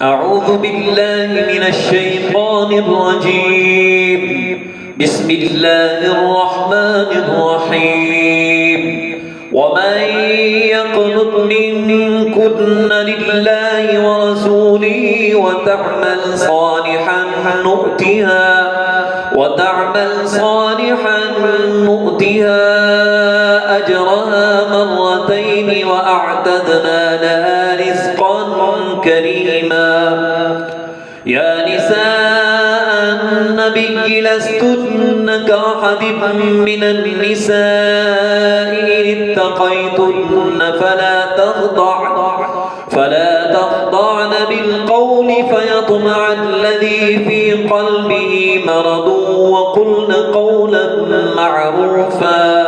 أعوذ بالله من الشيطان الرجيم. بسم الله الرحمن الرحيم. ومن يقنط منكن لله ورسوله وتعمل صالحا نؤتها أجرها مرتين وأعتدنا لها رزقا كريما. يا نساء النبي لستن كأحد من النساء إن اتقيتن فلا تخضعن بالقول فيطمع الذي في قلبه مرض وقلن قولا معروفا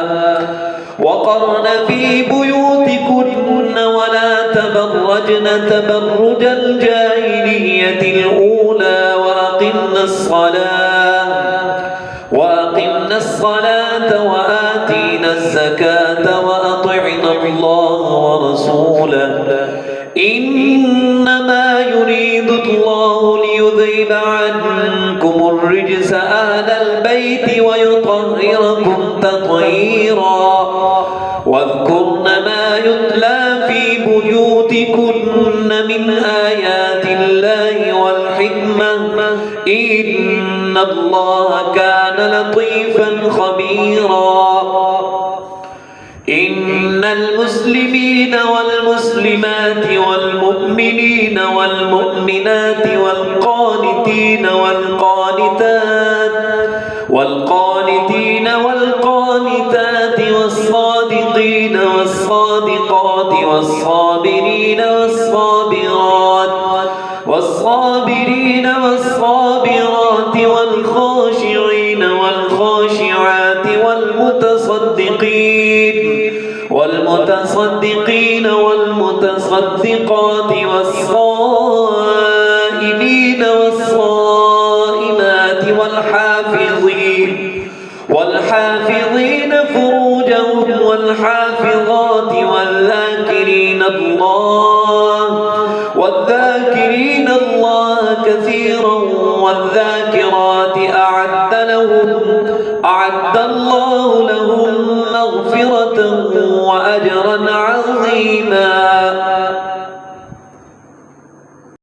وقرن في بيوتكن ولا تبرجن تبرج الجاهلية الأولى وأقمنا الصلاة وآتينا الزكاة وأطعنا الله ورسوله إنما يريد الله ليذهب عنكم الرجس أهل البيت ويطهركم تطهيرا. واذكرن ما يتلى في بيوتكن من آيات الله والحكمة إن الله كان لطيفا خبيرا. إن المسلمين والمسلمات والمؤمنين والمؤمنات والقانتين والقانتات والصادقين والصادقات والصابرين والصابرات والخاشعين والخاشعات والمتصدقين والمتصدقات والصائمين والصائمات والحافظين فروجهم والحافظات والذاكرين الله كثيرا والذاكرات أعد الله